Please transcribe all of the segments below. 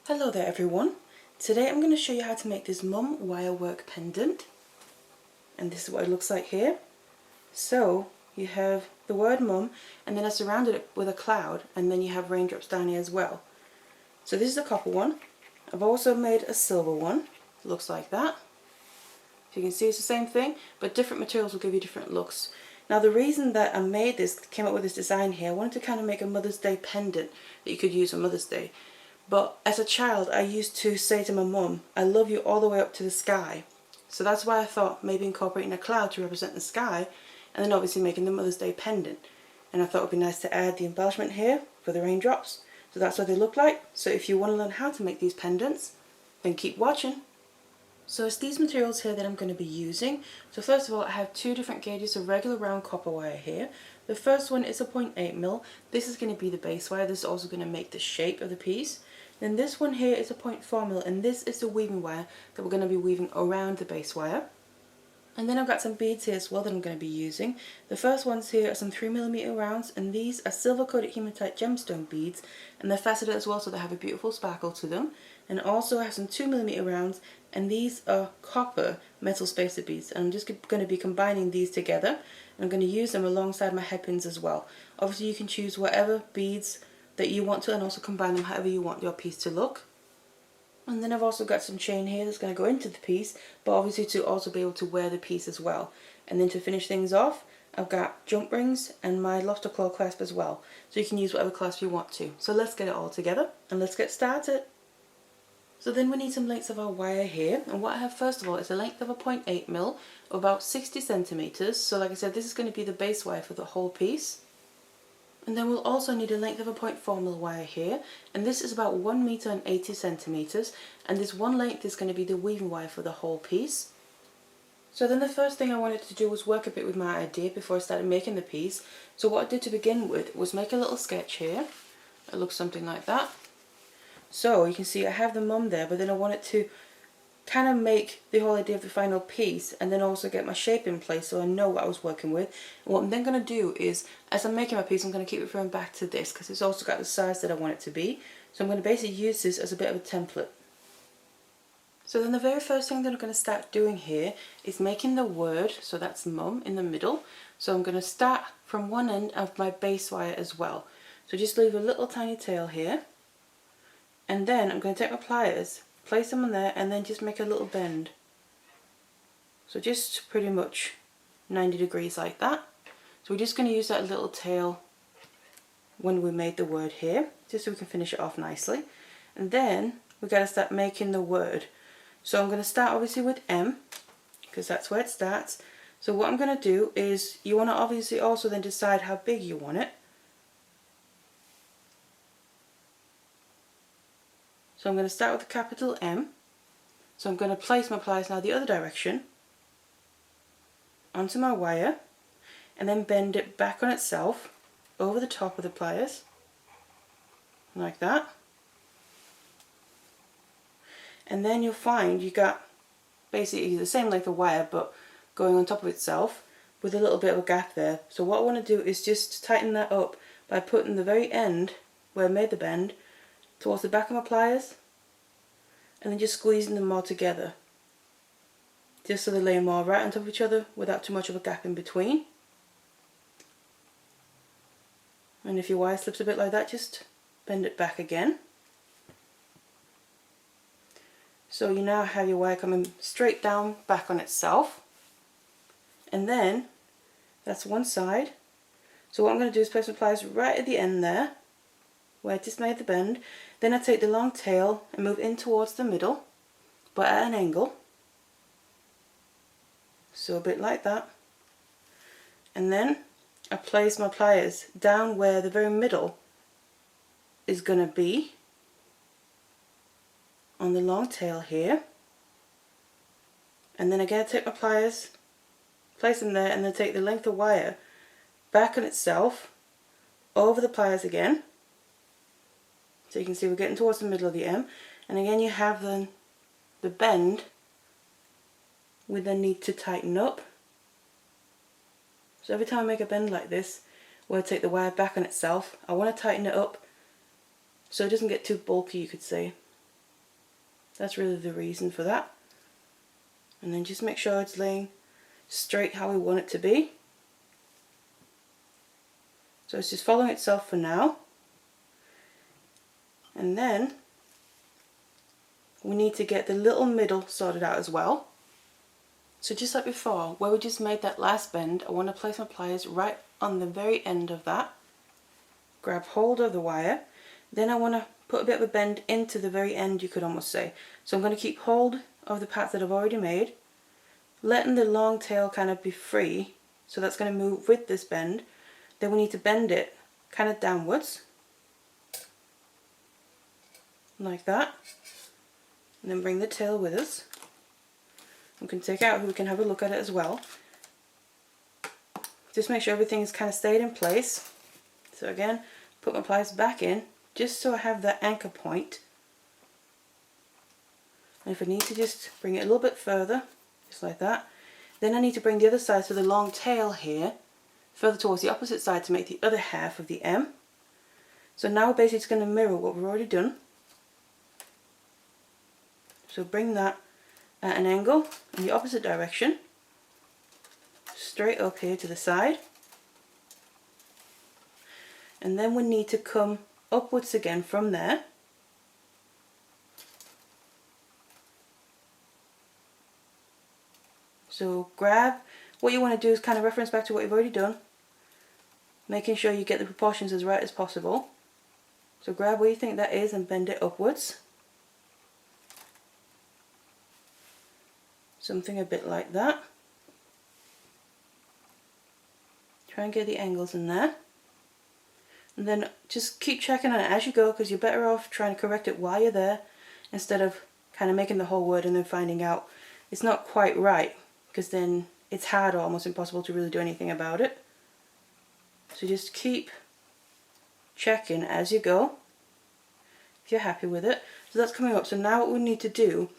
Hello there everyone. Today I'm going to show you how to make this mum wirework pendant, and this is what it looks like here. So you have the word mum, and then I surrounded it with a cloud, and then you have raindrops down here as well. So this is the copper one. I've also made a silver one. It looks like that. If you can see, it's the same thing, but different materials will give you different looks. Now the reason that I made this, came up with this design here, I wanted to kind of make a Mother's Day pendant that you could use on Mother's Day. But as a child, I used to say to my mum, I love you all the way up to the sky. So that's why I thought maybe incorporating a cloud to represent the sky, and then obviously making the Mother's Day pendant. And I thought it would be nice to add the embellishment here for the raindrops. So that's what they look like. So if you want to learn how to make these pendants, then keep watching. So it's these materials here that I'm going to be using. So first of all, I have two different gauges of regular round copper wire here. The first one is a 0.8mm. This is going to be the base wire. This is also going to make the shape of the piece. Then this one here is a 0.4mm, and this is the weaving wire that we're going to be weaving around the base wire. And then I've got some beads here as well that I'm going to be using. The first ones here are some 3mm rounds, and these are silver coated hematite gemstone beads, and they're faceted as well, so they have a beautiful sparkle to them. And also I have some 2mm rounds, and these are copper metal spacer beads, and I'm just going to be combining these together, and I'm going to use them alongside my headpins as well. Obviously you can choose whatever beads that you want to, and also combine them however you want your piece to look. And then I've also got some chain here that's going to go into the piece, but obviously to also be able to wear the piece as well. And then to finish things off, I've got jump rings and my lobster claw clasp as well. So you can use whatever clasp you want to. So let's get it all together and let's get started. So then we need some lengths of our wire here, and what I have first of all is a length of a 0.8mm, or about 60 centimeters. So like I said, this is going to be the base wire for the whole piece. And then we'll also need a length of a 0.4mm wire here, and this is about 1 meter and 80 centimeters, and this one length is going to be the weaving wire for the whole piece. So then the first thing I wanted to do was work a bit with my idea before I started making the piece. So what I did to begin with was make a little sketch here. It looks something like that. So you can see I have the mum there, but then I wanted to kind of make the whole idea of the final piece, and then also get my shape in place so I know what I was working with. And what I'm then going to do is, as I'm making my piece, I'm going to keep referring back to this because it's also got the size that I want it to be. So I'm going to basically use this as a bit of a template. So then the very first thing that I'm going to start doing here is making the word, so that's mum in the middle. So I'm going to start from one end of my base wire as well. So just leave a little tiny tail here, and then I'm going to take my pliers, place them on there, and then just make a little bend. So just pretty much 90 degrees like that. So we're just going to use that little tail when we made the word here, just so we can finish it off nicely. And then we've got to start making the word. So I'm going to start obviously with M, because that's where it starts. So what I'm going to do is, you want to obviously also then decide how big you want it. So I'm going to start with a capital M. So I'm going to place my pliers now the other direction onto my wire, and then bend it back on itself over the top of the pliers, like that. And then you'll find you got basically the same length of wire, but going on top of itself with a little bit of a gap there. So what I want to do is just tighten that up by putting the very end where I made the bend towards the back of my pliers, and then just squeezing them all together, just so they lay more right on top of each other without too much of a gap in between. And if your wire slips a bit like that, just bend it back again. So you now have your wire coming straight down back on itself, and then that's one side. So what I'm going to do is place my pliers right at the end there where I just made the bend. Then I take the long tail and move in towards the middle, but at an angle, so a bit like that. And then I place my pliers down where the very middle is going to be on the long tail here. And then again I take my pliers, place them there, and then take the length of wire back on itself over the pliers again. So you can see we're getting towards the middle of the M, and again you have the bend we then need to tighten up. So every time I make a bend like this, where I take the wire back on itself, I want to tighten it up so it doesn't get too bulky, you could say. That's really the reason for that. And then just make sure it's laying straight how we want it to be. So it's just following itself for now. And then we need to get the little middle sorted out as well. So just like before, where we just made that last bend, I want to place my pliers right on the very end of that. Grab hold of the wire. Then I want to put a bit of a bend into the very end, you could almost say. So I'm going to keep hold of the path that I've already made, letting the long tail kind of be free. So that's going to move with this bend. Then we need to bend it kind of downwards, like that. And then bring the tail with us. We can take it out, we can have a look at it as well. Just make sure everything's kind of stayed in place. So again, put my pliers back in, just so I have that anchor point. And if I need to just bring it a little bit further, just like that. Then I need to bring the other side, so the long tail here, further towards the opposite side to make the other half of the M. So now we're basically just going to mirror what we've already done. So bring that at an angle in the opposite direction, straight up here to the side. And then we need to come upwards again from there. So grab, what you want to do is kind of reference back to what you've already done, making sure you get the proportions as right as possible. So grab where you think that is and bend it upwards. Something a bit like that. Try and get the angles in there. And then just keep checking on it as you go, because you're better off trying to correct it while you're there, instead of kind of making the whole word and then finding out it's not quite right, because then it's hard or almost impossible to really do anything about it. So just keep checking as you go, if you're happy with it. So that's coming up. So now what we need to do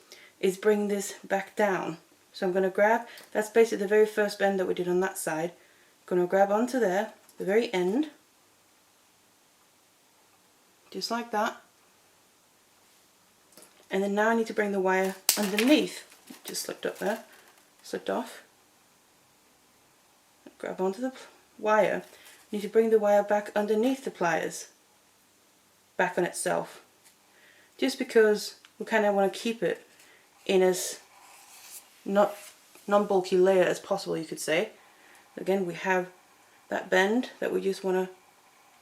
is bring this back down. So I'm going to grab, that's basically the very first bend that we did on that side. I'm going to grab onto there, the very end, just like that. And then now I need to bring the wire underneath. It just slipped up there, slipped off. Grab onto the wire. You need to bring the wire back underneath the pliers, back on itself. Just because we kind of want to keep it in as non-bulky layer as possible, you could say. Again, we have that bend that we just want to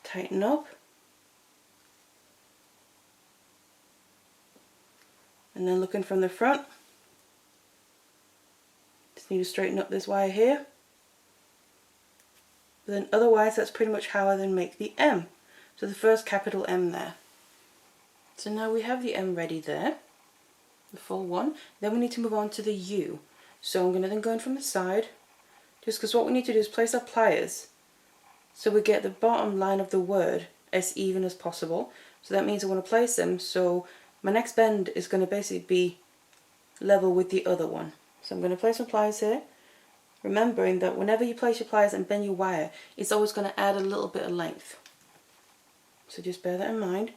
tighten up. And then looking from the front, just need to straighten up this wire here. But then otherwise that's pretty much how I then make the M. So the first capital M there. So now we have the M ready there, the full one. Then we need to move on to the U. So I'm going to then go in from the side, just because what we need to do is place our pliers so we get the bottom line of the word as even as possible. So that means I want to place them so my next bend is going to basically be level with the other one. So I'm going to place my pliers here, remembering that whenever you place your pliers and bend your wire, it's always going to add a little bit of length. So just bear that in mind,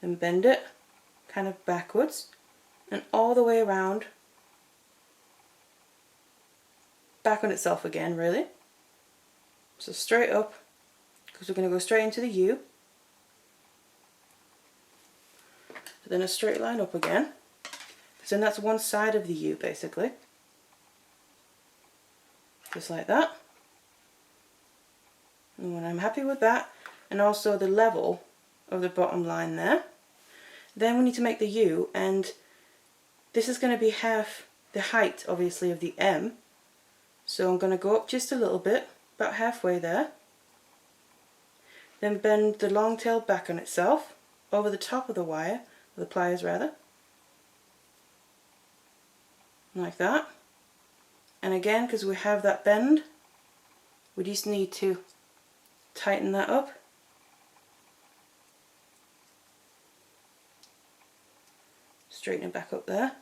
and bend it kind of backwards and all the way around, back on itself again, really. So straight up, because we're going to go straight into the U. So then a straight line up again, because then that's one side of the U basically. Just like that. And when I'm happy with that, and also the level of the bottom line there, then we need to make the U, and this is going to be half the height obviously of the M. So I'm going to go up just a little bit, about halfway there. Then bend the long tail back on itself, over the top of the wire, or the pliers rather. Like that. And again, because we have that bend, we just need to tighten that up. Straighten it back up there.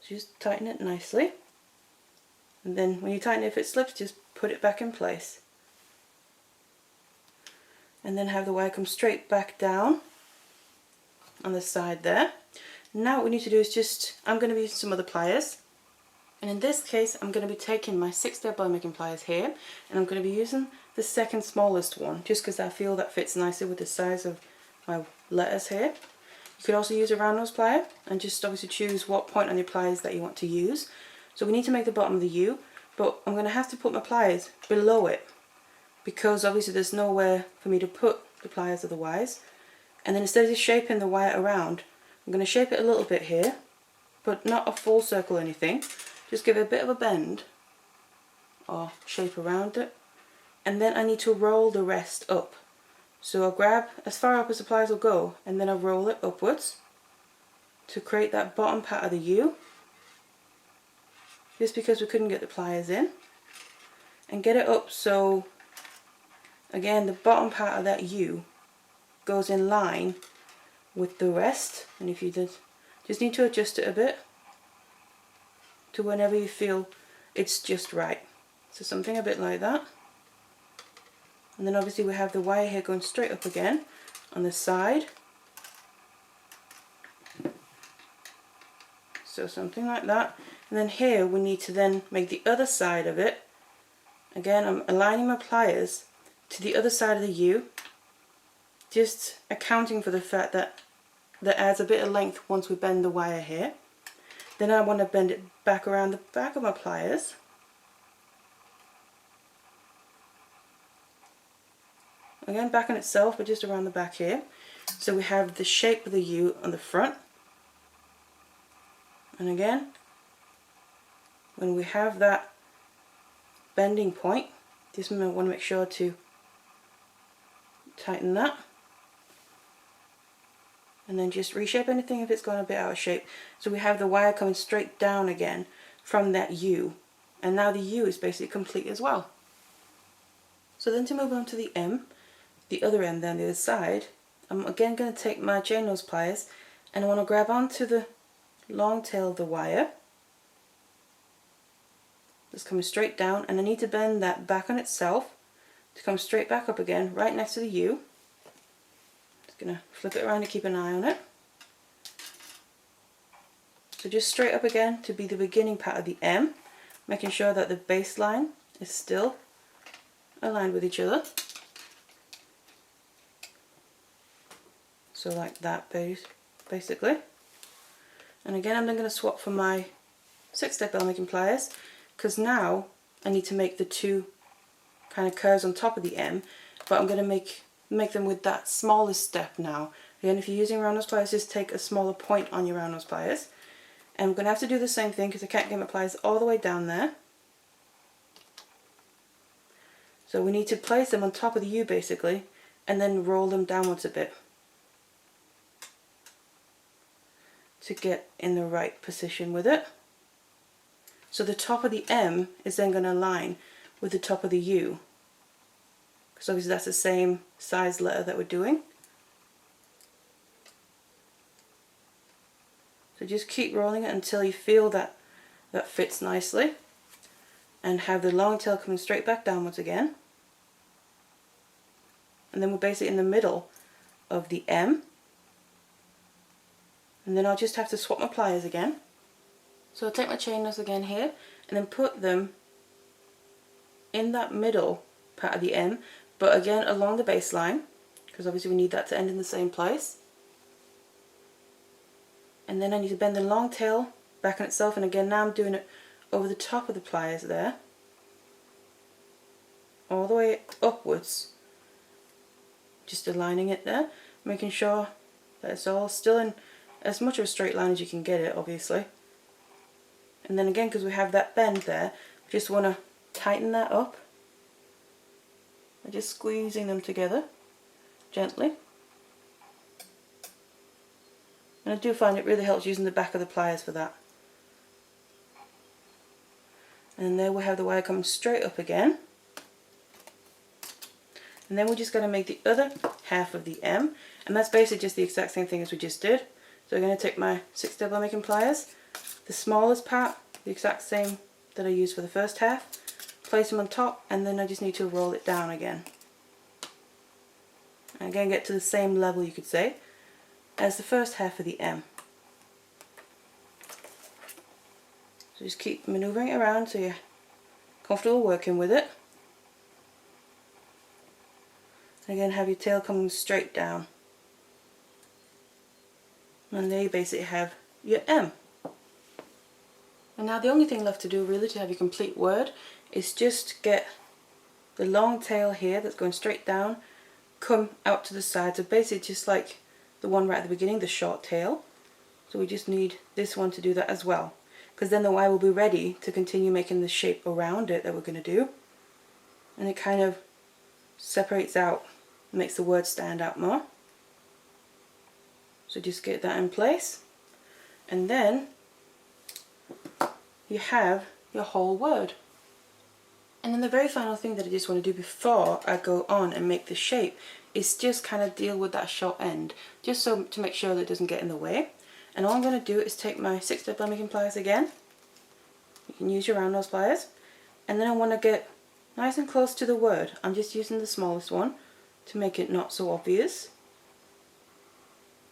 So just tighten it nicely. And then when you tighten it, if it slips, just put it back in place. And then have the wire come straight back down, on the side there. Now what we need to do is just, I'm going to be using some other pliers. And in this case, I'm going to be taking my 6-step bow making pliers here, and I'm going to be using the second smallest one, just because I feel that fits nicely with the size of my letters here. You could also use a round nose plier, and just obviously choose what point on your pliers that you want to use. So we need to make the bottom of the U, but I'm going to have to put my pliers below it, because obviously there's nowhere for me to put the pliers otherwise. And then instead of just shaping the wire around, I'm going to shape it a little bit here, but not a full circle or anything. Just give it a bit of a bend or shape around it. And then I need to roll the rest up. So I'll grab as far up as the pliers will go, and then I'll roll it upwards to create that bottom part of the U. Just because we couldn't get the pliers in. And get it up so, again, the bottom part of that U goes in line with the rest. And if you just need to adjust it a bit to whenever you feel it's just right. So something a bit like that. And then obviously we have the wire here going straight up again on the side. So something like that. And then here we need to then make the other side of it. Again, I'm aligning my pliers to the other side of the U, just accounting for the fact that that adds a bit of length once we bend the wire here. Then I want to bend it back around the back of my pliers. Again, back on itself, but just around the back here. So we have the shape of the U on the front. And again, when we have that bending point, just want to make sure to tighten that. And then just reshape anything if it's gone a bit out of shape. So we have the wire coming straight down again from that U. And now the U is basically complete as well. So then to move on to the M, the other end down the other side, I'm again going to take my chain nose pliers and I want to grab onto the long tail of the wire. It's coming straight down, and I need to bend that back on itself to come straight back up again, right next to the U. Just going to flip it around to keep an eye on it. So just straight up again to be the beginning part of the M, making sure that the baseline is still aligned with each other. So like that basically. And again, I'm then going to swap for my 6-step bell making pliers, because now I need to make the two kind of curves on top of the M, but I'm going to make them with that smallest step now. Again, if you're using round nose pliers, just take a smaller point on your round nose pliers. And I'm going to have to do the same thing because I can't get my pliers all the way down there. So we need to place them on top of the U basically, and then roll them downwards a bit to get in the right position with it. So the top of the M is then going to align with the top of the U, because obviously that's the same size letter that we're doing. So just keep rolling it until you feel that that fits nicely, and have the long tail coming straight back downwards again. And then we're basically in the middle of the M. And then I'll just have to swap my pliers again. So I'll take my chain nose again here and then put them in that middle part of the M, but again along the baseline, because obviously we need that to end in the same place. And then I need to bend the long tail back on itself, and again now I'm doing it over the top of the pliers there, all the way upwards, just aligning it there, making sure that it's all still in as much of a straight line as you can get it, obviously. And then again, because we have that bend there, we just want to tighten that up by just squeezing them together gently. And I do find it really helps using the back of the pliers for that. And there we have the wire coming straight up again. And then we're just going to make the other half of the M, and that's basically just the exact same thing as we just did. So I'm going to take my 6-step bell making pliers, the smallest part, the exact same that I used for the first half, place them on top, and then I just need to roll it down again. And again, get to the same level, you could say. as the first half of the M. So just keep manoeuvring it around so you're comfortable working with it. Again, have your tail coming straight down. And there you basically have your M. And now the only thing left to do really to have your complete word is just get the long tail here that's going straight down, come out to the side. So basically just like the one right at the beginning, the short tail. So we just need this one to do that as well. Because then the Y will be ready to continue making the shape around it that we're going to do. And it kind of separates out, makes the word stand out more. So just get that in place. And then you have your whole word. And then the very final thing that I just want to do before I go on and make the shape is just kind of deal with that short end, just so to make sure that it doesn't get in the way. And all I'm going to do is take my 6-step blend making pliers again. You can use your round nose pliers. And then I want to get nice and close to the word. I'm just using the smallest one to make it not so obvious.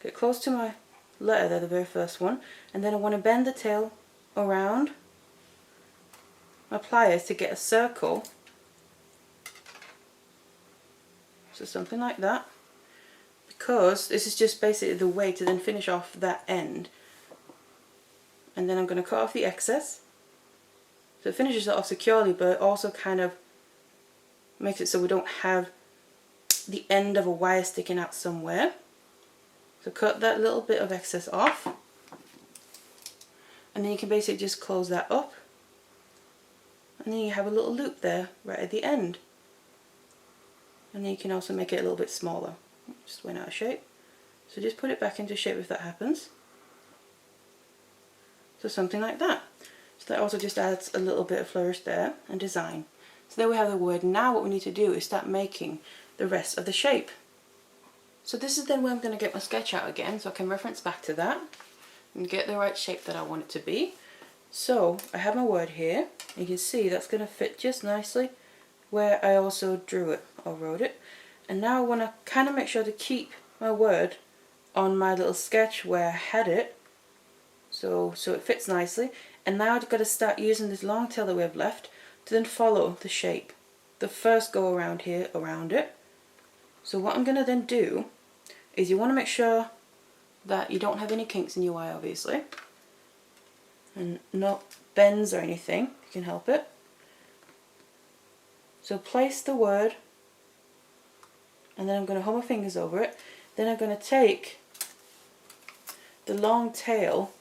Get close to my letter there, the very first one. And then I want to bend the tail around my pliers to get a circle. So something like that. Because this is just basically the way to then finish off that end. And then I'm going to cut off the excess. So it finishes it off securely, but it also kind of makes it so we don't have the end of a wire sticking out somewhere. So cut that little bit of excess off. And then you can basically just close that up. And then you have a little loop there right at the end. And then you can also make it a little bit smaller. Just went out of shape. So just put it back into shape if that happens. So something like that. So that also just adds a little bit of flourish there and design. So there we have the word. Now what we need to do is start making the rest of the shape. So this is then where I'm going to get my sketch out again so I can reference back to that and get the right shape that I want it to be. So I have my word here. You can see that's going to fit just nicely where I also drew it or wrote it. And now I want to kind of make sure to keep my word on my little sketch where I had it, so it fits nicely. And now I've got to start using this long tail that we have left to then follow the shape. The first go around here, around it. So what I'm going to then do is you want to make sure that you don't have any kinks in your Y, obviously, and not bends or anything, if you can help it. So place the word, and then I'm going to hold my fingers over it. Then I'm going to take the long tail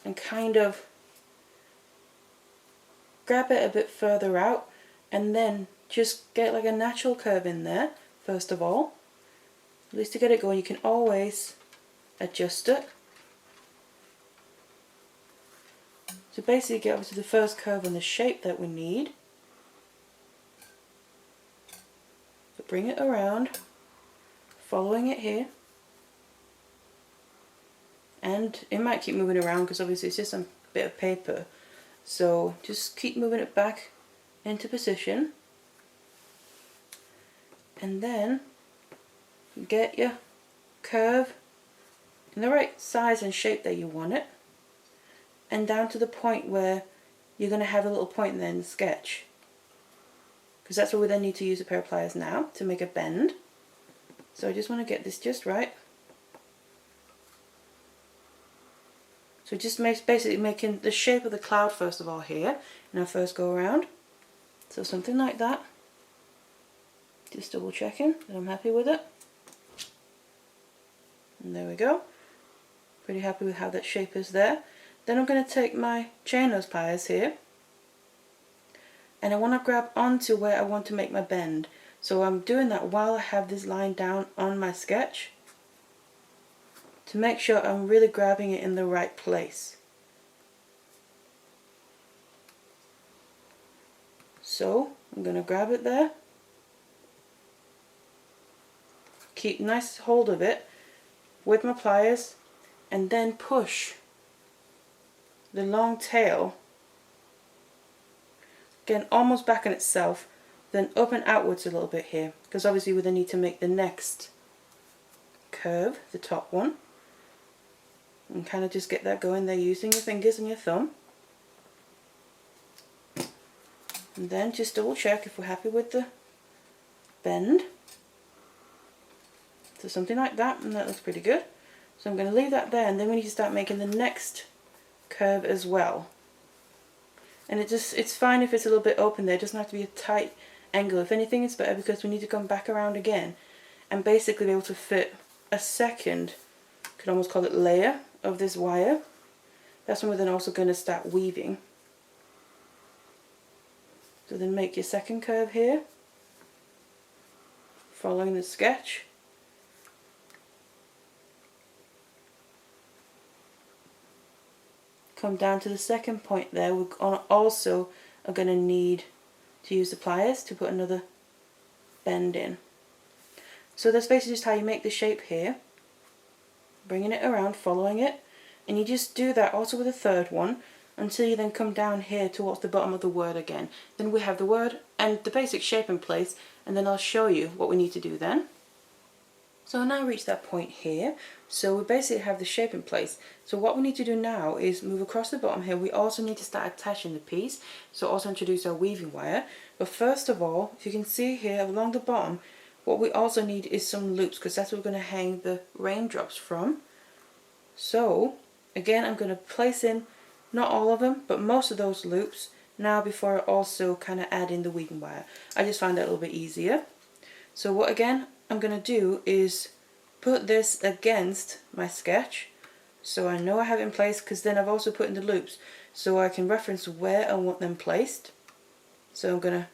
and kind of grab it a bit further out, and then just get like a natural curve in there first of all. At least to get it going, you can always adjust it. So basically get up to the first curve and the shape that we need. So bring it around, following it here. And it might keep moving around because obviously it's just a bit of paper. So just keep moving it back into position. And then get your curve in the right size and shape that you want it. And down to the point where you're going to have a little point there in the sketch. Because that's where we then need to use a pair of pliers now to make a bend. So I just want to get this just right. So just basically making the shape of the cloud first of all here in our first go around. So something like that. Just double checking that I'm happy with it. And there we go. Pretty happy with how that shape is there. Then I'm going to take my chain nose pliers here. And I want to grab onto where I want to make my bend. So I'm doing that while I have this line down on my sketch, to make sure I'm really grabbing it in the right place. So I'm going to grab it there, keep nice hold of it with my pliers, and then push the long tail, again almost back on itself, then up and outwards a little bit here, because obviously we then need to make the next curve, the top one, and kind of just get that going there using your fingers and your thumb. And then just double check if we're happy with the bend. So something like that, and that looks pretty good. So I'm going to leave that there, and then we need to start making the next curve as well. And it's fine if it's a little bit open there, it doesn't have to be a tight angle. If anything, it's better because we need to come back around again and basically be able to fit a second, could almost call it layer of this wire. That's when we're then also going to start weaving. So then make your second curve here, following the sketch. Come down to the second point there. We're also going to need to use the pliers to put another bend in. So that's basically just how you make the shape here. Bringing it around, following it, and you just do that also with the third one until you then come down here towards the bottom of the word again. Then we have the word and the basic shape in place, and then I'll show you what we need to do then. So I now reached that point here, so we basically have the shape in place. So what we need to do now is move across the bottom here. We also need to start attaching the piece, so also introduce our weaving wire. But first of all, if you can see here along the bottom, what we also need is some loops, because that's what we're going to hang the raindrops from. So again, I'm going to place in not all of them, but most of those loops now before I also kind of add in the weaving wire. I just find that a little bit easier. So what again I'm going to do is put this against my sketch so I know I have it in place, because then I've also put in the loops so I can reference where I want them placed. So I'm going to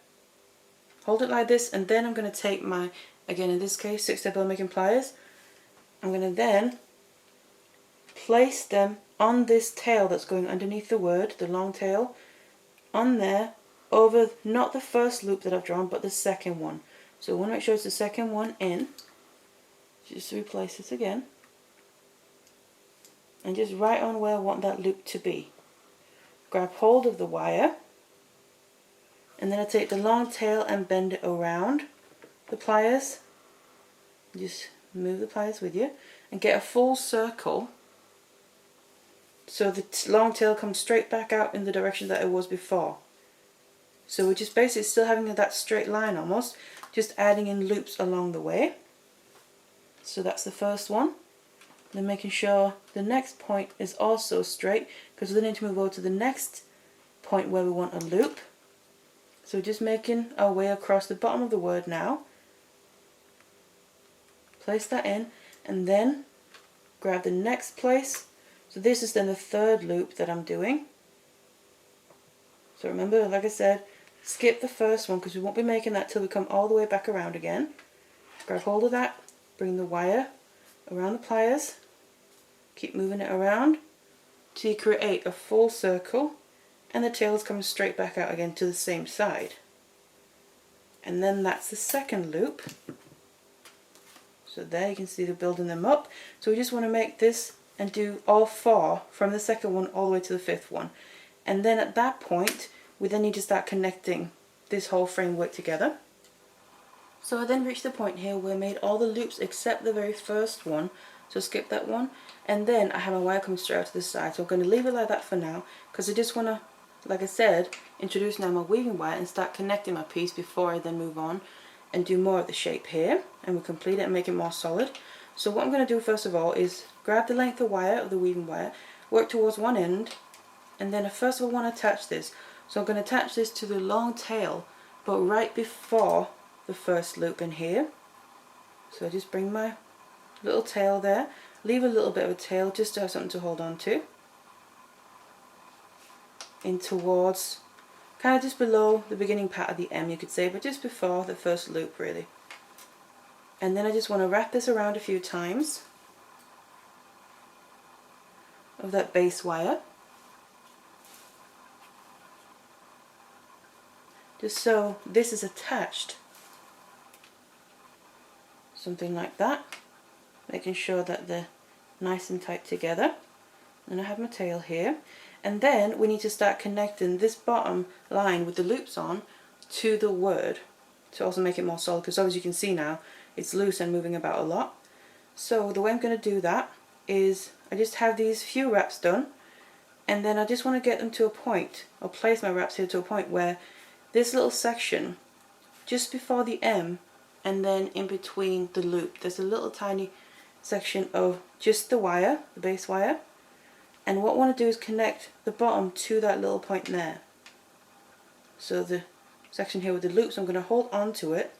hold it like this, and then I'm going to take my, again in this case, 6-step bell making pliers. I'm going to then place them on this tail that's going underneath the word, the long tail, on there, over not the first loop that I've drawn but the second one. So I want to make sure it's the second one in. Just replace it again. And just right on where I want that loop to be. Grab hold of the wire. And then I take the long tail and bend it around the pliers. Just move the pliers with you. And get a full circle. So the long tail comes straight back out in the direction that it was before. So we're just basically still having that straight line almost, just adding in loops along the way. So that's the first one. Then making sure the next point is also straight, because we then need to move over to the next point where we want a loop. So just making our way across the bottom of the word now. Place that in, and then grab the next place. So this is then the third loop that I'm doing. So remember, like I said, skip the first one because we won't be making that till we come all the way back around again. Grab hold of that, bring the wire around the pliers, keep moving it around till you create a full circle, and the tail is coming straight back out again to the same side. And then that's the second loop. So there you can see they're building them up. So we just want to make this and do all four from the second one all the way to the fifth one. And then at that point we then need to start connecting this whole framework together. So I then reached the point here where I made all the loops except the very first one, so skip that one, and then I have my wire coming straight out to the side. So I'm going to leave it like that for now because I just want to, like I said, introduce now my weaving wire and start connecting my piece before I then move on and do more of the shape here, and we'll complete it and make it more solid. So what I'm going to do first of all is grab the length of wire, of the weaving wire, work towards one end, and then I first of all want to attach this. So I'm going to attach this to the long tail, but right before the first loop in here. So I just bring my little tail there, leave a little bit of a tail just to have something to hold on to, in towards, kind of just below the beginning part of the M you could say, but just before the first loop really. And then I just want to wrap this around a few times of that base wire, just so this is attached, something like that, making sure that they're nice and tight together. And I have my tail here, and then we need to start connecting this bottom line with the loops on to the word to also make it more solid, because as you can see now it's loose and moving about a lot. So the way I'm going to do that is I just have these few wraps done, and then I just want to get them to a point, or place my wraps here to a point where this little section just before the M and then in between the loop, there's a little tiny section of just the wire, the base wire, and what I want to do is connect the bottom to that little point there. So the section here with the loops, I'm going to hold on to it,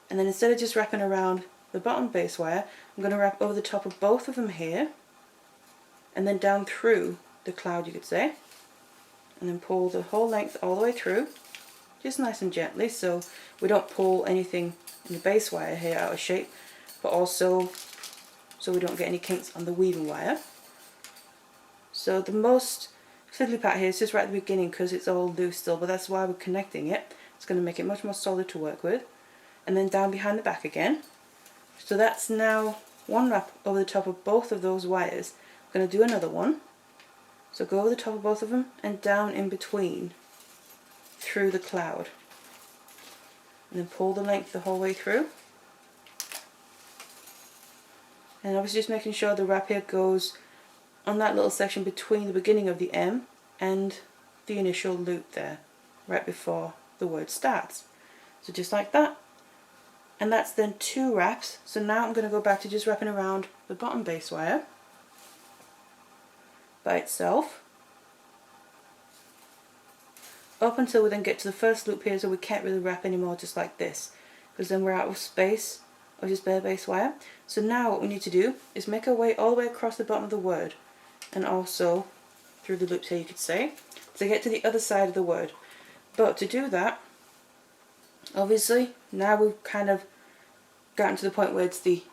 and then instead of just wrapping around the bottom base wire, I'm going to wrap over the top of both of them here and then down through the cloud, you could say, and then pull the whole length all the way through, just nice and gently, so we don't pull anything in the base wire here out of shape, but also so we don't get any kinks on the weaving wire. So the most fiddly part here is just right at the beginning because it's all loose still, but that's why we're connecting it. It's going to make it much more solid to work with. And then down behind the back again. So that's now one wrap over the top of both of those wires. I'm going to do another one. So go over the top of both of them and down in between through the cloud. And then pull the length the whole way through. And obviously just making sure the wrap here goes on that little section between the beginning of the M and the initial loop there, right before the word starts. So just like that. And that's then 2 wraps. So now I'm going to go back to just wrapping around the bottom base wire by itself, up until we then get to the first loop here, so we can't really wrap anymore just like this, because then we're out of space of just bare base wire. So now what we need to do is make our way all the way across the bottom of the word, and also through the loops here, you could say, to get to the other side of the word. But to do that, obviously now we've kind of gotten to the point where it's the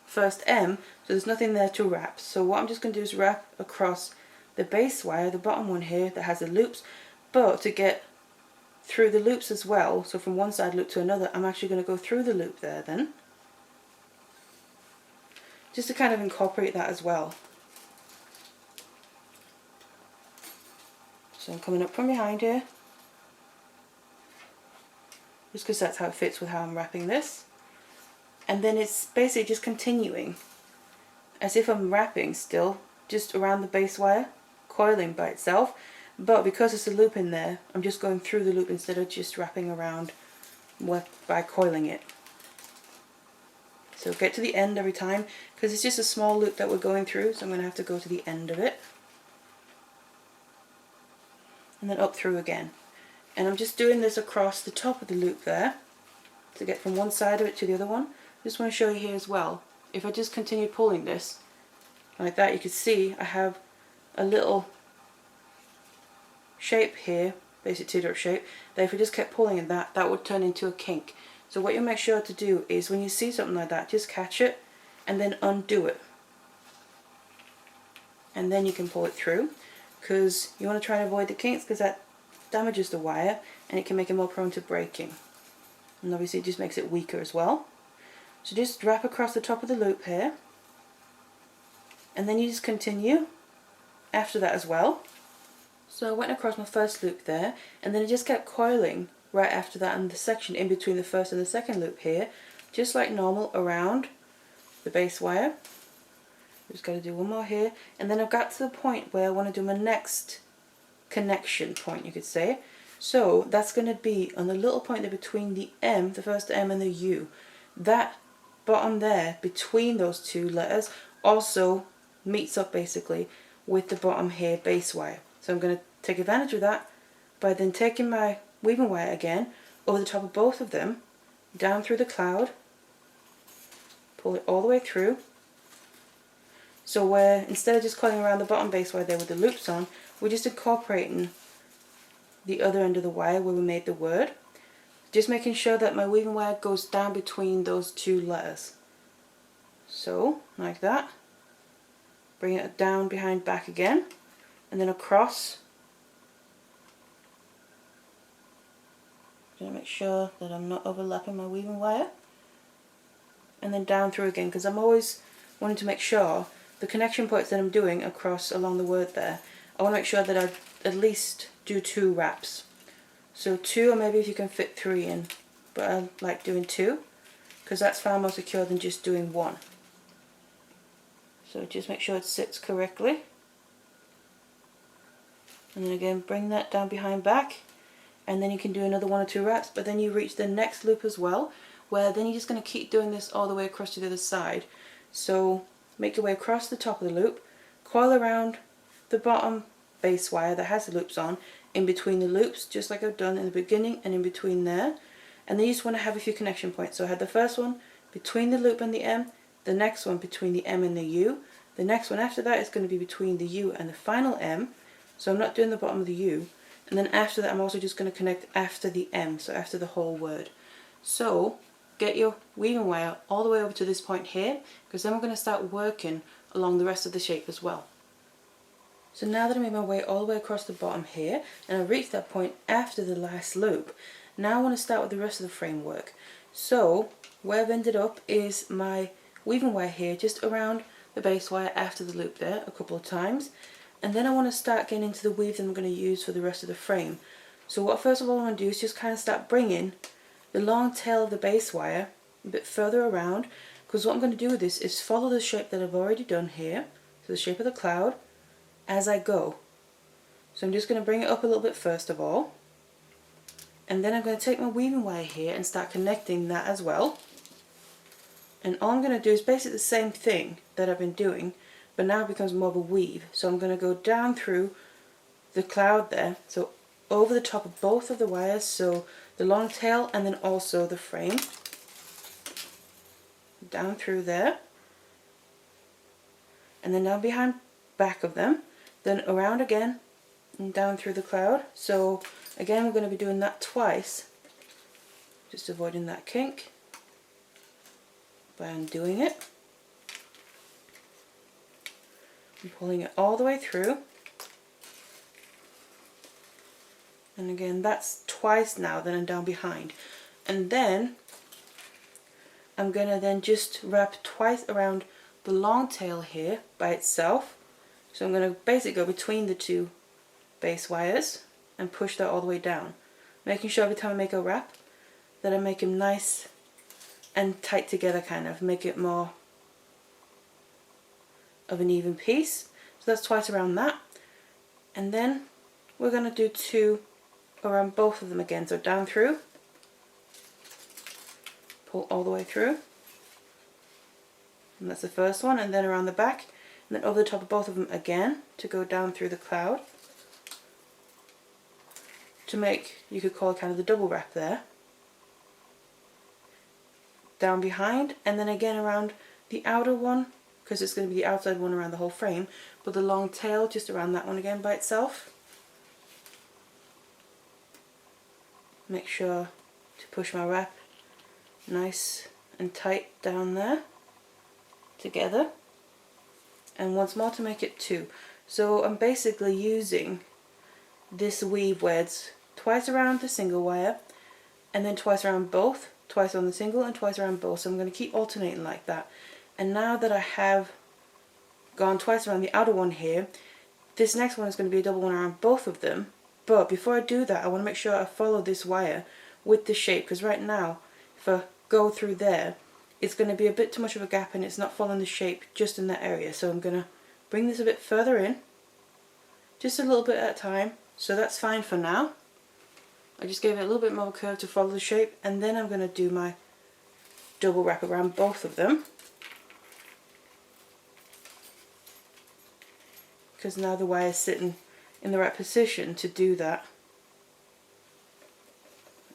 first M, so there's nothing there to wrap. So what I'm just going to do is wrap across the base wire, the bottom one here that has the loops, but to get through the loops as well, so from one side loop to another, I'm actually going to go through the loop there then, just to kind of incorporate that as well. So I'm coming up from behind here, just because that's how it fits with how I'm wrapping this. And then it's basically just continuing as if I'm wrapping still, just around the base wire, coiling by itself, but because there's a loop in there, I'm just going through the loop instead of just wrapping around by coiling it. So get to the end every time, because it's just a small loop that we're going through, so I'm going to have to go to the end of it. And then up through again. And I'm just doing this across the top of the loop there, to get from one side of it to the other one. Just want to show you here as well. If I just continue pulling this like that, you can see I have a little shape here, basic teardrop shape, that if we just kept pulling in that would turn into a kink. So what you make sure to do is when you see something like that, just catch it and then undo it. And then you can pull it through, because you want to try and avoid the kinks, because that damages the wire and it can make it more prone to breaking. And obviously it just makes it weaker as well. So just wrap across the top of the loop here, and then you just continue after that as well. So I went across my first loop there, and then I just kept coiling right after that in the section in between the first and the second loop here, just like normal around the base wire. Just got to do one more here, and then I've got to the point where I want to do my next connection point, you could say. So that's going to be on the little point there between the M, the first M, and the U. That bottom there between those two letters also meets up basically with the bottom here base wire. So I'm going to take advantage of that by then taking my weaving wire again over the top of both of them, down through the cloud, pull it all the way through. So where instead of just coiling around the bottom base wire there with the loops on, we're just incorporating the other end of the wire where we made the word. Just making sure that my weaving wire goes down between those two letters. So, like that. Bring it down behind back again, and then across. Gonna make sure that I'm not overlapping my weaving wire. And then down through again, because I'm always wanting to make sure the connection points that I'm doing across along the word there, I want to make sure that I at least do 2 wraps. So 2, or maybe if you can fit 3 in, but I like doing 2. because that's far more secure than just doing one. So just make sure it sits correctly. And then again, bring that down behind back, and then you can do another 1 or 2 wraps, but then you reach the next loop as well, where then you're just going to keep doing this all the way across to the other side. So make your way across the top of the loop, coil around the bottom base wire that has the loops on, in between the loops, just like I've done in the beginning and in between there. And then you just want to have a few connection points. So I had the first one between the loop and the M, the next one between the M and the U, the next one after that is going to be between the U and the final M, so I'm not doing the bottom of the U, and then after that I'm also just going to connect after the M, so after the whole word. So get your weaving wire all the way over to this point here, because then we're going to start working along the rest of the shape as well. So now that I made my way all the way across the bottom here, and I've reached that point after the last loop, now I want to start with the rest of the framework. So where I've ended up is my weaving wire here just around the base wire after the loop there a couple of times, and then I want to start getting into the weave that I'm going to use for the rest of the frame. So what first of all I want to do is just kind of start bringing the long tail of the base wire a bit further around, because what I'm going to do with this is follow the shape that I've already done here, so the shape of the cloud, as I go. So I'm just going to bring it up a little bit first of all, and then I'm going to take my weaving wire here and start connecting that as well. And all I'm going to do is basically the same thing that I've been doing, but now it becomes more of a weave. So I'm going to go down through the cloud there, so over the top of both of the wires, so the long tail and then also the frame, down through there, and then down behind back of them, then around again and down through the cloud. So again we're going to be doing that twice, just avoiding that kink by undoing it and pulling it all the way through. And again that's twice now, then I'm down behind, and then I'm going to then just wrap twice around the long tail here by itself. So I'm going to basically go between the two base wires and push that all the way down, making sure every time I make a wrap that I make them nice and tight together, kind of make it more of an even piece. So that's twice around that, and then we're going to do 2 around both of them again, so down through, pull all the way through, and that's the first one, and then around the back, and then over the top of both of them again to go down through the cloud to make, you could call it kind of the double wrap there, down behind, and then again around the outer one, because it's going to be the outside one around the whole frame, but the long tail just around that one again by itself. Make sure to push my wrap nice and tight down there together, and once more to make it 2. So I'm basically using this weave where it's twice around the single wire and then twice around both, twice on the single and twice around both, so I'm going to keep alternating like that. And now that I have gone twice around the outer one here, this next one is going to be a double one around both of them, but before I do that I want to make sure I follow this wire with the shape, because right now if I go through there it's going to be a bit too much of a gap and it's not following the shape just in that area. So I'm going to bring this a bit further in, just a little bit at a time, so that's fine for now. I just gave it a little bit more curve to follow the shape, and then I'm going to do my double wrap around both of them, because now the wire is sitting in the right position to do that,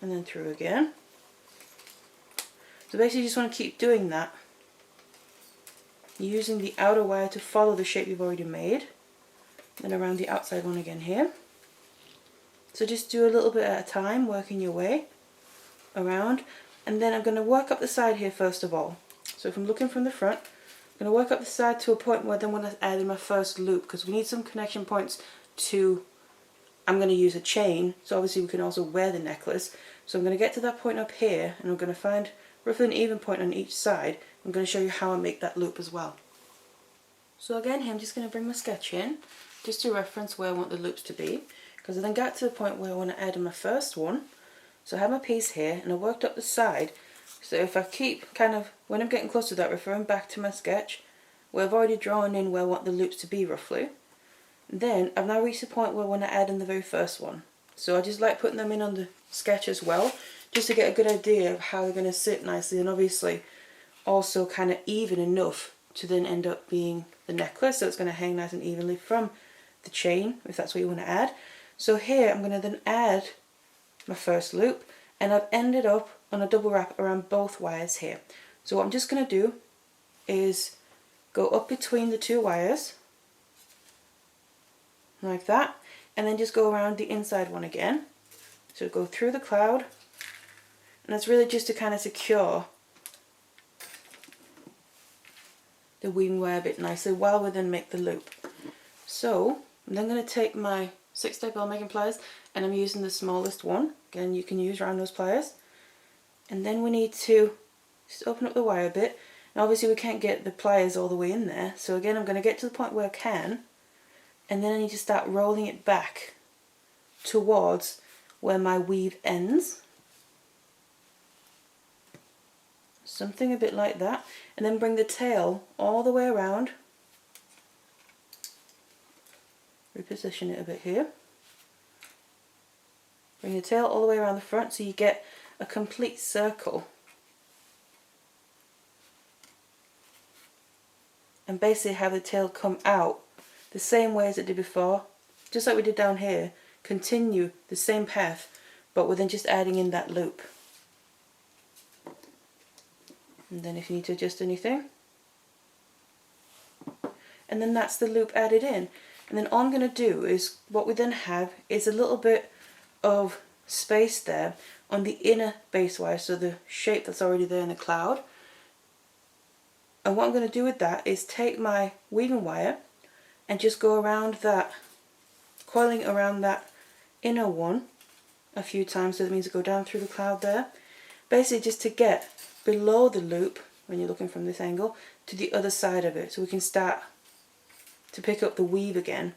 and then through again. So basically you just want to keep doing that, using the outer wire to follow the shape you've already made, then around the outside one again here. So just do a little bit at a time, working your way around, and then I'm going to work up the side here first of all. So if I'm looking from the front, I'm going to work up the side to a point where then when I add in my first loop, because we need some connection points to, I'm going to use a chain, so obviously we can also wear the necklace. So I'm going to get to that point up here, and I'm going to find roughly an even point on each side. I'm going to show you how I make that loop as well. So again here I'm just going to bring my sketch in, just to reference where I want the loops to be, because I then got to the point where I want to add in my first one. So I have my piece here and I worked up the side So if I keep kind of, when I'm getting close to that, referring back to my sketch, where I've already drawn in where I want the loops to be roughly, then I've now reached the point where I want to add in the very first one. So I just like putting them in on the sketch as well, just to get a good idea of how they're going to sit nicely, and obviously also kind of even enough to then end up being the necklace, so it's going to hang nice and evenly from the chain, if that's what you want to add. So here I'm going to then add my first loop, and I've ended up on a double wrap around both wires here. So what I'm just going to do is go up between the two wires like that, and then just go around the inside one again. So go through the cloud, and that's really just to kind of secure the weaving wire a bit nicely while we then make the loop. So I'm then going to take my 6-step ball making pliers, and I'm using the smallest one. Again, you can use round nose pliers. And then we need to just open up the wire a bit. And obviously we can't get the pliers all the way in there, so again I'm going to get to the point where I can, and then I need to start rolling it back towards where my weave ends. Something a bit like that, and then bring the tail all the way around. Reposition it a bit here. Bring the tail all the way around the front so you get a complete circle. And basically have the tail come out the same way as it did before, just like we did down here. Continue the same path, but we're then just adding in that loop. And then if you need to adjust anything, and then that's the loop added in. And then all I'm going to do is, what we then have is a little bit of space there on the inner base wire, so the shape that's already there in the cloud. And what I'm going to do with that is take my weaving wire and just go around that, coiling around that inner one a few times, so that means go down through the cloud there. Basically just to get below the loop, when you're looking from this angle, to the other side of it, so we can start to pick up the weave again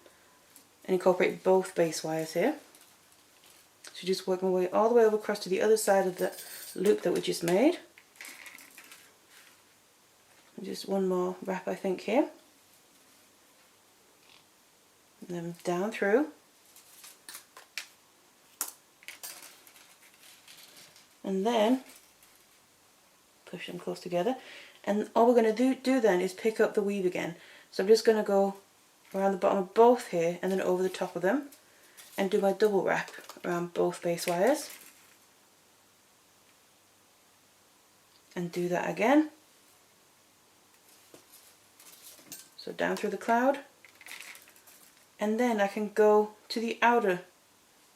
and incorporate both base wires here. So just work my way all the way over across to the other side of the loop that we just made. Just one more wrap I think here. And then down through. And then push them close together. And all we're going to do then is pick up the weave again. So I'm just going to go around the bottom of both here and then over the top of them and do my double wrap around both base wires. And do that again. So down through the cloud, and then I can go to the outer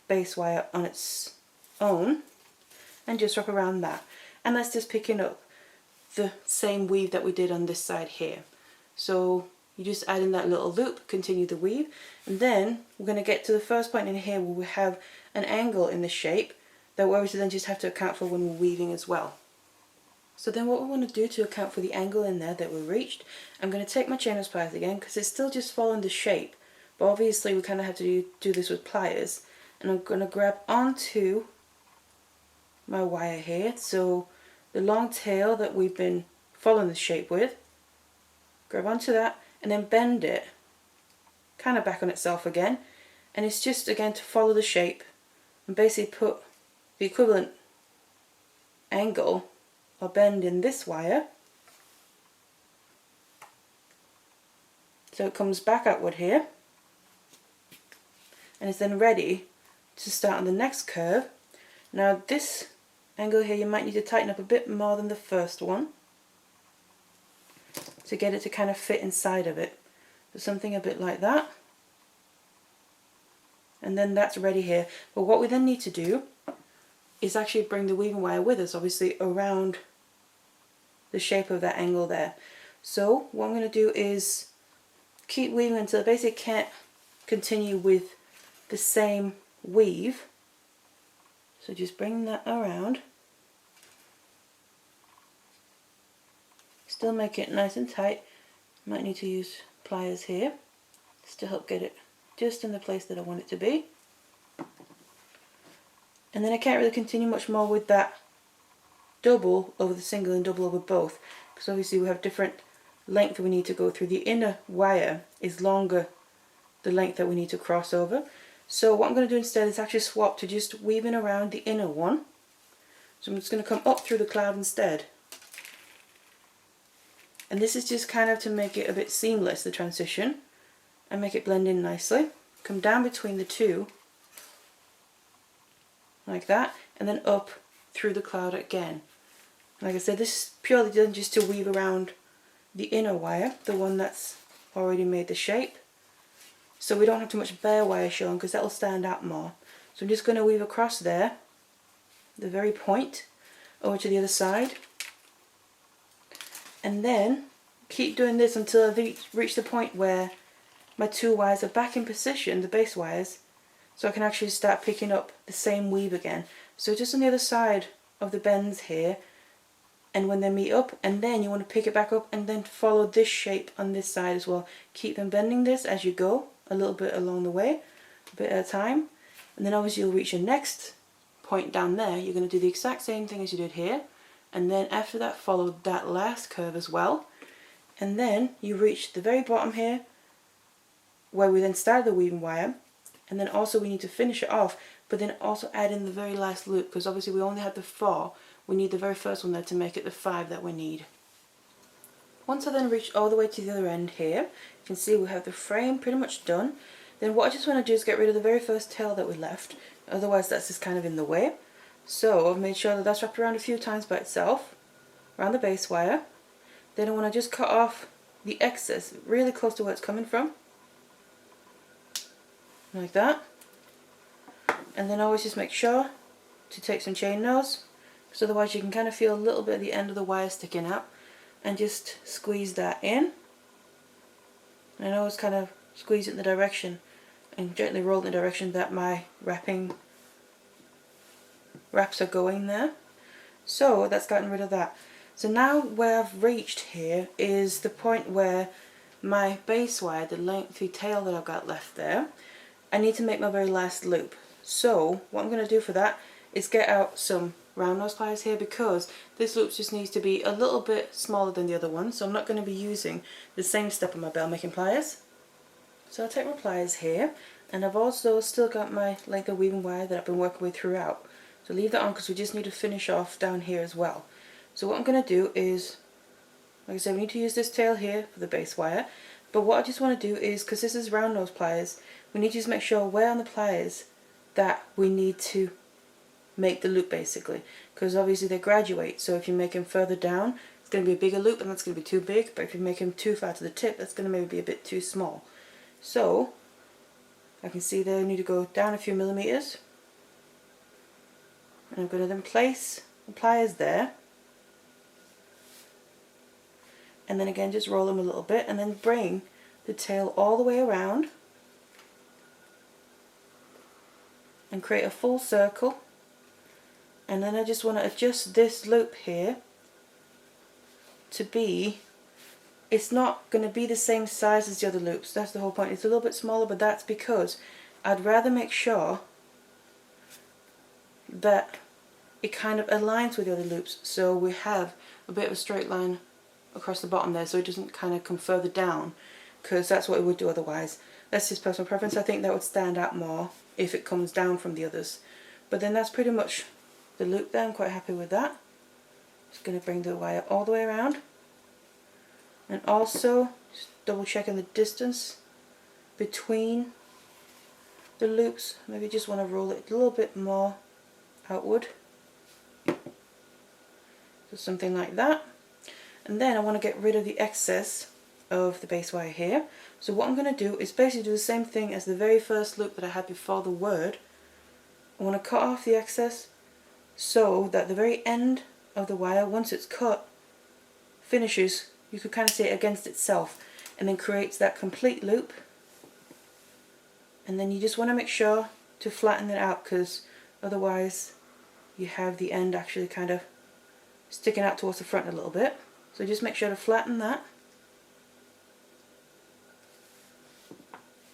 base wire on its own and just wrap around that. And that's just picking up the same weave that we did on this side here. So you just add in that little loop, continue the weave, and then we're going to get to the first point in here where we have an angle in the shape that we obviously then just have to account for when we're weaving as well. So then what we want to do to account for the angle in there that we reached, I'm going to take my chain nose pliers again, because it's still just following the shape, but obviously we kind of have to do this with pliers, and I'm going to grab onto my wire here, so the long tail that we've been following the shape with, grab onto that and then bend it kind of back on itself again, and it's just again to follow the shape and basically put the equivalent angle or bend in this wire so it comes back outward here and is then ready to start on the next curve. Now this angle here you might need to tighten up a bit more than the first one to get it to kind of fit inside of it. So something a bit like that. And then that's ready here. But what we then need to do is actually bring the weaving wire with us, obviously, around the shape of that angle there. So what I'm going to do is keep weaving until I basically can't continue with the same weave. So just bring that around. Still make it nice and tight. Might need to use pliers here just to help get it just in the place that I want it to be. And then I can't really continue much more with that double over the single and double over both, because obviously we have different length we need to go through. The inner wire is longer the length that we need to cross over. So what I'm going to do instead is actually swap to just weaving around the inner one. So I'm just going to come up through the cloud instead. And this is just kind of to make it a bit seamless, the transition, and make it blend in nicely. Come down between the two, like that, and then up through the cloud again. Like I said, this is purely done just to weave around the inner wire, the one that's already made the shape. So we don't have too much bare wire showing because that will stand out more. So I'm just going to weave across there, the very point, over to the other side. And then keep doing this until I reach the point where my two wires are back in position, the base wires, so I can actually start picking up the same weave again. So just on the other side of the bends here, and when they meet up, and then you want to pick it back up and then follow this shape on this side as well. Keep them bending this as you go, a little bit along the way, a bit at a time, and then obviously you'll reach your next point down there. You're going to do the exact same thing as you did here, and then after that follow that last curve as well, and then you reach the very bottom here where we then started the weaving wire, and then also we need to finish it off, but then also add in the very last loop, because obviously we only had the 4, we need the very first one there to make it the 5 that we need. Once I then reach all the way to the other end here, you can see we have the frame pretty much done. Then what I just want to do is get rid of the very first tail that we left, otherwise that's just kind of in the way. So I've made sure that that's wrapped around a few times by itself, around the base wire. Then I want to just cut off the excess really close to where it's coming from, like that. And then always just make sure to take some chain nose, because otherwise you can kind of feel a little bit of the end of the wire sticking out, and just squeeze that in. And I always kind of squeeze it in the direction and gently roll in the direction that my wraps are going there. So that's gotten rid of that. So now where I've reached here is the point where my base wire, the lengthy tail that I've got left there, I need to make my very last loop. So what I'm going to do for that is get out some round nose pliers here, because this loop just needs to be a little bit smaller than the other one, so I'm not going to be using the same step on my bell making pliers. So I'll take my pliers here, and I've also still got my length of weaving wire that I've been working with throughout. So leave that on because we just need to finish off down here as well. So what I'm going to do is, like I said, we need to use this tail here for the base wire, but what I just want to do is, because this is round nose pliers, we need to just make sure where on the pliers that we need to make the loop basically, because obviously they graduate. So if you make them further down, it's going to be a bigger loop and that's going to be too big, but if you make them too far to the tip, that's going to maybe be a bit too small. So I can see there I need to go down a few millimeters, and I'm going to then place the pliers there, and then again just roll them a little bit, and then bring the tail all the way around and create a full circle. And then I just want to adjust this loop here to be, it's not going to be the same size as the other loops. That's the whole point. It's a little bit smaller, but that's because I'd rather make sure that it kind of aligns with the other loops, so we have a bit of a straight line across the bottom there, so it doesn't kind of come further down, because that's what it would do otherwise. That's just personal preference. I think that would stand out more if it comes down from the others. But then that's pretty much the loop there. I'm quite happy with that. Just going to bring the wire all the way around, and also just double checking the distance between the loops. Maybe just want to roll it a little bit more outward, so something like that. And then I want to get rid of the excess of the base wire here. So what I'm going to do is basically do the same thing as the very first loop that I had before the word. I want to cut off the excess so that the very end of the wire, once it's cut, finishes, you could kind of see it against itself, and then creates that complete loop. And then you just want to make sure to flatten it out, because otherwise you have the end actually kind of sticking out towards the front a little bit. So just make sure to flatten that,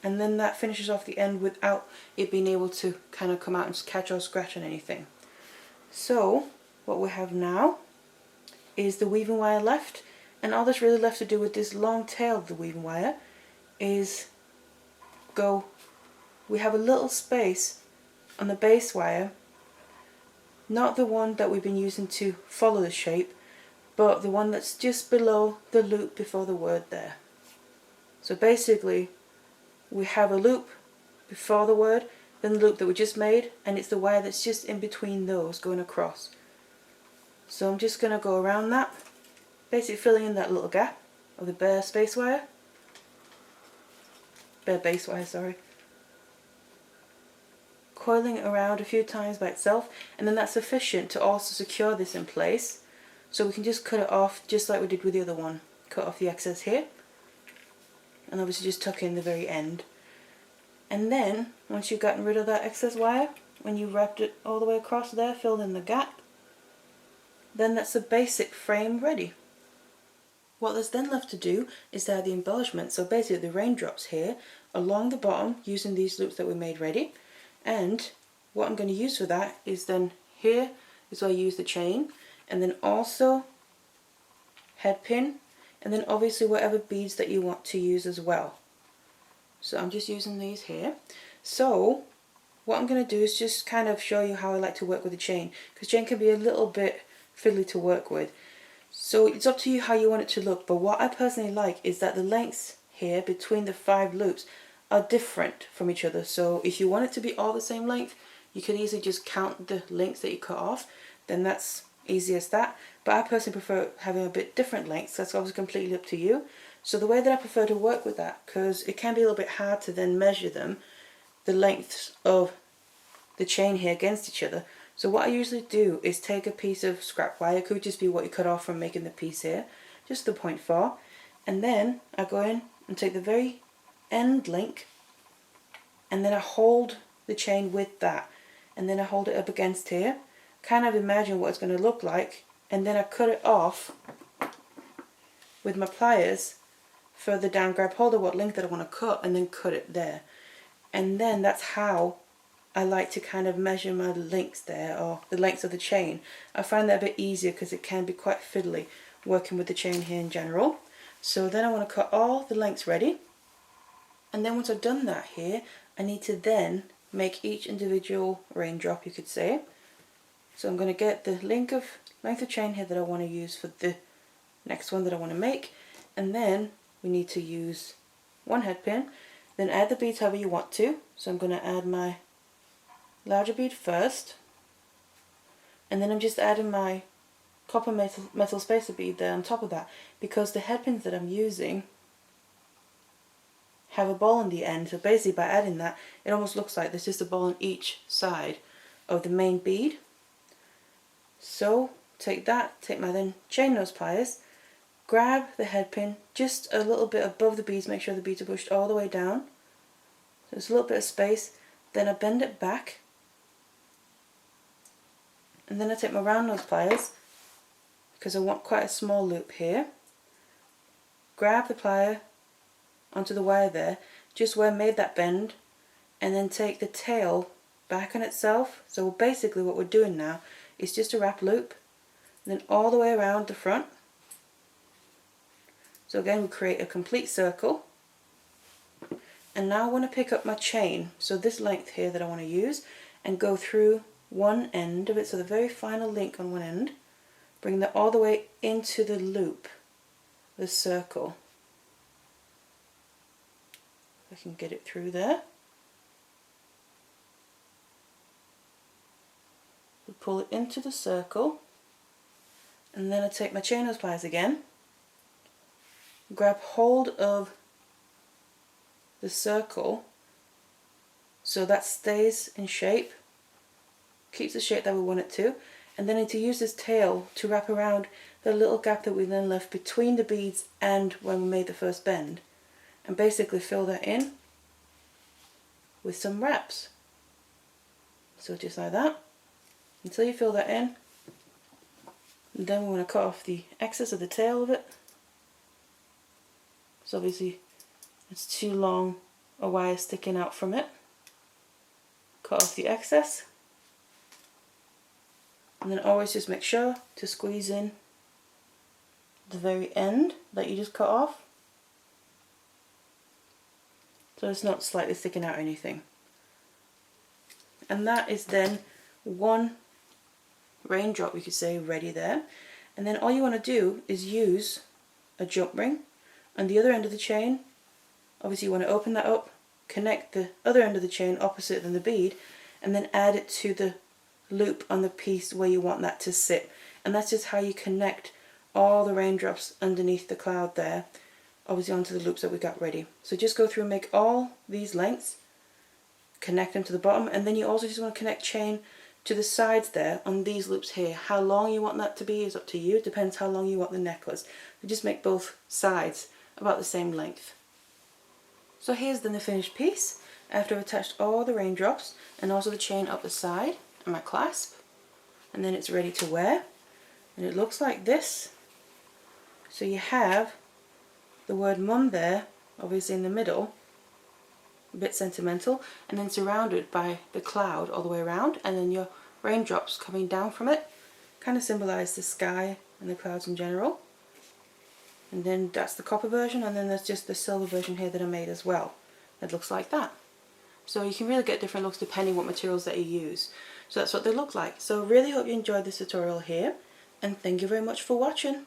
and then that finishes off the end without it being able to kind of come out and catch or scratch on anything. So what we have now is the weaving wire left, and all that's really left to do with this long tail of the weaving wire is we have a little space on the base wire, not the one that we've been using to follow the shape, but the one that's just below the loop before the word there. So basically we have a loop before the word, then the loop that we just made, and it's the wire that's just in between those going across. So I'm just going to go around that, basically filling in that little gap of the bare base wire, sorry. Coiling it around a few times by itself, and then that's sufficient to also secure this in place. So we can just cut it off just like we did with the other one. Cut off the excess here, and obviously just tuck in the very end. And then, once you've gotten rid of that excess wire, when you wrapped it all the way across there, filled in the gap, then that's the basic frame ready. What there's then left to do is to add the embellishment, so basically the raindrops here along the bottom using these loops that we made ready. And what I'm going to use for that is then here is where I use the chain, and then also headpin, and then obviously whatever beads that you want to use as well. So I'm just using these here. So what I'm going to do is just kind of show you how I like to work with the chain, because chain can be a little bit fiddly to work with. So it's up to you how you want it to look, but what I personally like is that the lengths here between the 5 loops are different from each other. So if you want it to be all the same length, you could easily just count the links that you cut off, then that's easy as that. But I personally prefer having a bit different lengths. That's obviously completely up to you. So the way that I prefer to work with that, because it can be a little bit hard to then measure them, the lengths of the chain here against each other. So what I usually do is take a piece of scrap wire, it could just be what you cut off from making the piece here, just the 0.4, and then I go in and take the very end link, and then I hold the chain with that, and then I hold it up against here, kind of imagine what it's going to look like, and then I cut it off with my pliers further down, grab hold of what length that I want to cut, and then cut it there. And then that's how I like to kind of measure my links there, or the lengths of the chain. I find that a bit easier because it can be quite fiddly working with the chain here in general. So then I want to cut all the lengths ready, and then once I've done that here, I need to then make each individual raindrop, you could say. So I'm going to get the length of chain here that I want to use for the next one that I want to make, and then we need to use one head pin, then add the beads however you want to. So I'm going to add my larger bead first, and then I'm just adding my copper metal spacer bead there on top of that, because the headpins that I'm using have a ball on the end, so basically by adding that it almost looks like there's just a ball on each side of the main bead. So take that, take my then chain nose pliers, grab the headpin just a little bit above the beads, make sure the beads are pushed all the way down, so there's a little bit of space, then I bend it back, and then I take my round nose pliers, because I want quite a small loop here, grab the plier onto the wire there, just where I made that bend, and then take the tail back on itself. So basically what we're doing now is just a wrap loop, and then all the way around the front. So again we create a complete circle, and now I want to pick up my chain, so this length here that I want to use, and go through one end of it, so the very final link on one end, bring that all the way into the loop, the circle. I can get it through there. We pull it into the circle, and then I take my chain nose pliers again, grab hold of the circle so that stays in shape, keeps the shape that we want it to, and then I need to use this tail to wrap around the little gap that we then left between the beads and when we made the first bend, and basically fill that in with some wraps. So just like that, until you fill that in. And then we want to cut off the excess of the tail of it. So obviously it's too long a wire sticking out from it. Cut off the excess. And then always just make sure to squeeze in the very end that you just cut off, so it's not slightly sticking out or anything. And that is then one raindrop, we could say, ready there. And then all you want to do is use a jump ring on the other end of the chain. Obviously you want to open that up, connect the other end of the chain opposite than the bead, and then add it to the loop on the piece where you want that to sit. And that's just how you connect all the raindrops underneath the cloud there, obviously onto the loops that we got ready. So just go through and make all these lengths, connect them to the bottom, and then you also just want to connect chain to the sides there on these loops here. How long you want that to be is up to you, it depends how long you want the necklace. So just make both sides about the same length. So here's then the finished piece after I've attached all the raindrops and also the chain up the side and my clasp, and then it's ready to wear, and it looks like this. So you have the word mum there, obviously in the middle, a bit sentimental, and then surrounded by the cloud all the way around, and then your raindrops coming down from it kind of symbolize the sky and the clouds in general. And then that's the copper version, and then there's just the silver version here that I made as well. It looks like that. So you can really get different looks depending what materials that you use. So that's what they look like. So really hope you enjoyed this tutorial here, and thank you very much for watching.